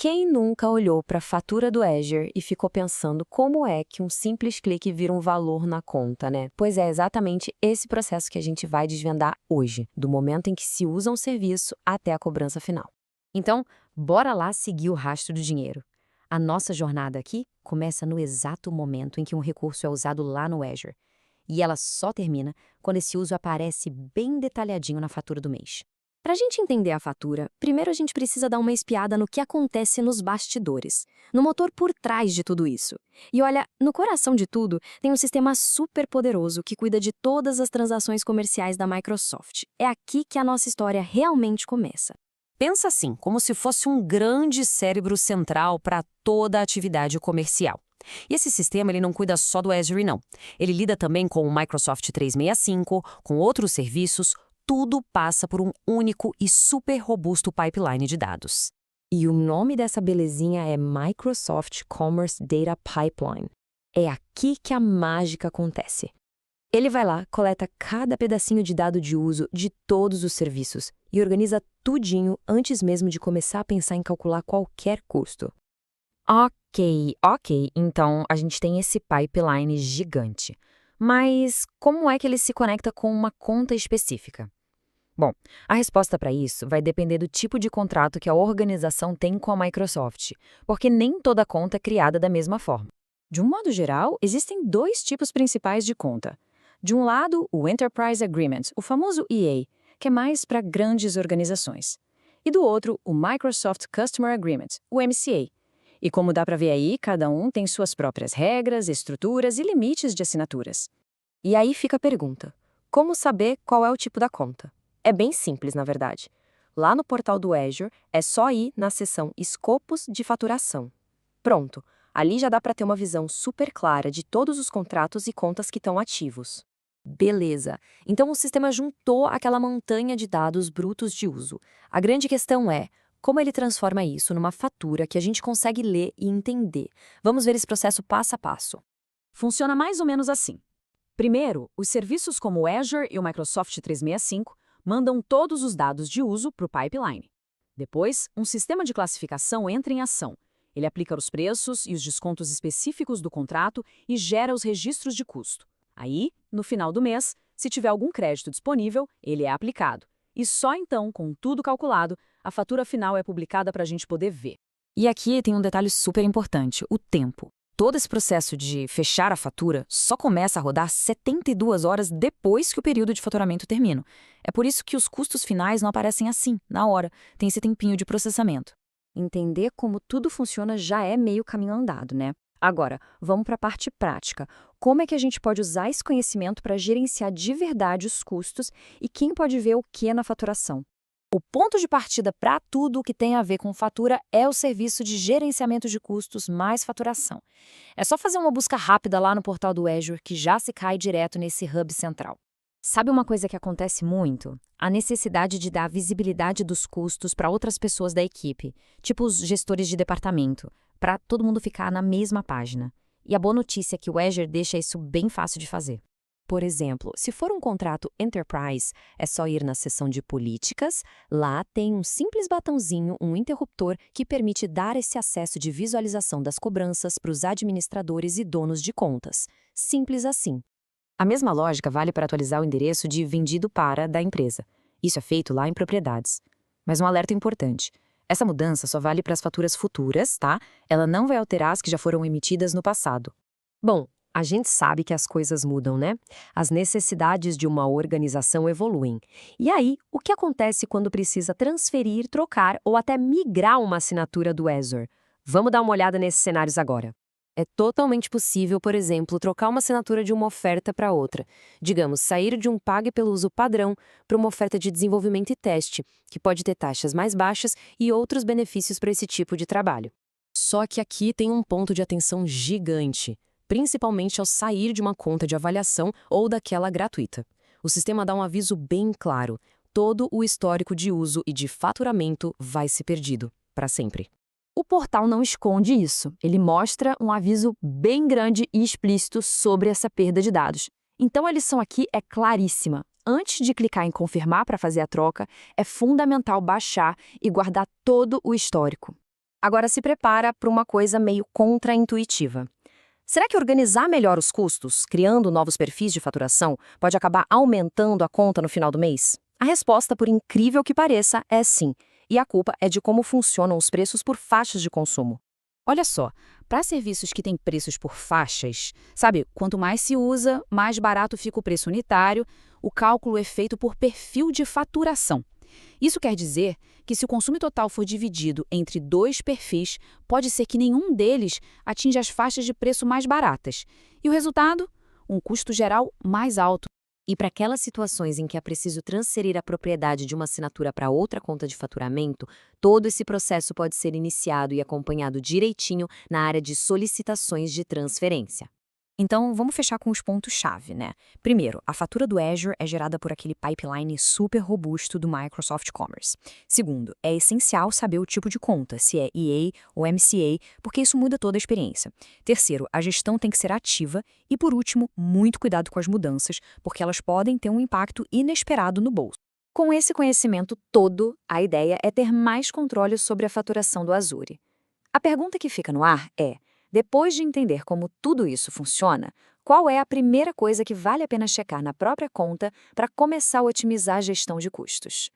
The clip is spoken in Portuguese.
Quem nunca olhou para a fatura do Azure e ficou pensando como é que um simples clique vira um valor na conta, né? Pois é exatamente esse processo que a gente vai desvendar hoje, do momento em que se usa um serviço até a cobrança final. Então, bora lá seguir o rastro do dinheiro. A nossa jornada aqui começa no exato momento em que um recurso é usado lá no Azure. E ela só termina quando esse uso aparece bem detalhadinho na fatura do mês. Para a gente entender a fatura, primeiro a gente precisa dar uma espiada no que acontece nos bastidores, no motor por trás de tudo isso. E olha, no coração de tudo, tem um sistema super poderoso que cuida de todas as transações comerciais da Microsoft. É aqui que a nossa história realmente começa. Pensa assim, como se fosse um grande cérebro central para toda a atividade comercial. E esse sistema ele não cuida só do Azure, não. Ele lida também com o Microsoft 365, com outros serviços, tudo passa por um único e super robusto pipeline de dados. E o nome dessa belezinha é Microsoft Commerce Data Pipeline. É aqui que a mágica acontece. Ele vai lá, coleta cada pedacinho de dado de uso de todos os serviços e organiza tudinho antes mesmo de começar a pensar em calcular qualquer custo. Ok, então a gente tem esse pipeline gigante. Mas como é que ele se conecta com uma conta específica? Bom, a resposta para isso vai depender do tipo de contrato que a organização tem com a Microsoft, porque nem toda conta é criada da mesma forma. De um modo geral, existem dois tipos principais de conta. De um lado, o Enterprise Agreement, o famoso EA, que é mais para grandes organizações. E do outro, o Microsoft Customer Agreement, o MCA. E como dá para ver aí, cada um tem suas próprias regras, estruturas e limites de assinaturas. E aí fica a pergunta: como saber qual é o tipo da conta? É bem simples, na verdade. Lá no portal do Azure, é só ir na seção Escopos de Faturação. Pronto, ali já dá para ter uma visão super clara de todos os contratos e contas que estão ativos. Beleza, então o sistema juntou aquela montanha de dados brutos de uso. A grande questão é, como ele transforma isso numa fatura que a gente consegue ler e entender? Vamos ver esse processo passo a passo. Funciona mais ou menos assim. Primeiro, os serviços como o Azure e o Microsoft 365 mandam todos os dados de uso para o pipeline. Depois, um sistema de classificação entra em ação. Ele aplica os preços e os descontos específicos do contrato e gera os registros de custo. Aí, no final do mês, se tiver algum crédito disponível, ele é aplicado. E só então, com tudo calculado, a fatura final é publicada para a gente poder ver. E aqui tem um detalhe super importante, o tempo. Todo esse processo de fechar a fatura só começa a rodar 72 horas depois que o período de faturamento termina. É por isso que os custos finais não aparecem assim, na hora. Tem esse tempinho de processamento. Entender como tudo funciona já é meio caminho andado, né? Agora, vamos para a parte prática. Como é que a gente pode usar esse conhecimento para gerenciar de verdade os custos e quem pode ver o que na faturação? O ponto de partida para tudo o que tem a ver com fatura é o serviço de gerenciamento de custos mais faturação. É só fazer uma busca rápida lá no portal do Azure que já se cai direto nesse hub central. Sabe uma coisa que acontece muito? A necessidade de dar visibilidade dos custos para outras pessoas da equipe, tipo os gestores de departamento, para todo mundo ficar na mesma página. E a boa notícia é que o Azure deixa isso bem fácil de fazer. Por exemplo, se for um contrato Enterprise, é só ir na seção de políticas, lá tem um simples botãozinho, um interruptor, que permite dar esse acesso de visualização das cobranças para os administradores e donos de contas. Simples assim. A mesma lógica vale para atualizar o endereço de vendido para da empresa. Isso é feito lá em propriedades. Mas um alerta importante. Essa mudança só vale para as faturas futuras, tá? Ela não vai alterar as que já foram emitidas no passado. Bom, a gente sabe que as coisas mudam, né? As necessidades de uma organização evoluem. E aí, o que acontece quando precisa transferir, trocar ou até migrar uma assinatura do Azure? Vamos dar uma olhada nesses cenários agora. É totalmente possível, por exemplo, trocar uma assinatura de uma oferta para outra. Digamos, sair de um pague pelo uso padrão para uma oferta de desenvolvimento e teste, que pode ter taxas mais baixas e outros benefícios para esse tipo de trabalho. Só que aqui tem um ponto de atenção gigante, principalmente ao sair de uma conta de avaliação ou daquela gratuita. O sistema dá um aviso bem claro: todo o histórico de uso e de faturamento vai ser perdido, para sempre. O portal não esconde isso. Ele mostra um aviso bem grande e explícito sobre essa perda de dados. Então a lição aqui é claríssima. Antes de clicar em confirmar para fazer a troca, é fundamental baixar e guardar todo o histórico. Agora se prepara para uma coisa meio contraintuitiva. Será que organizar melhor os custos, criando novos perfis de faturação, pode acabar aumentando a conta no final do mês? A resposta, por incrível que pareça, é sim. E a culpa é de como funcionam os preços por faixas de consumo. Olha só, para serviços que têm preços por faixas, sabe, quanto mais se usa, mais barato fica o preço unitário, o cálculo é feito por perfil de faturação. Isso quer dizer que se o consumo total for dividido entre 2 perfis, pode ser que nenhum deles atinja as faixas de preço mais baratas. E o resultado? Um custo geral mais alto. E para aquelas situações em que é preciso transferir a propriedade de uma assinatura para outra conta de faturamento, todo esse processo pode ser iniciado e acompanhado direitinho na área de solicitações de transferência. Então, vamos fechar com os pontos-chave, né? Primeiro, a fatura do Azure é gerada por aquele pipeline super robusto do Microsoft Commerce. Segundo, é essencial saber o tipo de conta, se é EA ou MCA, porque isso muda toda a experiência. Terceiro, a gestão tem que ser ativa. E, por último, muito cuidado com as mudanças, porque elas podem ter um impacto inesperado no bolso. Com esse conhecimento todo, a ideia é ter mais controle sobre a faturação do Azure. A pergunta que fica no ar é: depois de entender como tudo isso funciona, qual é a primeira coisa que vale a pena checar na própria conta para começar a otimizar a gestão de custos?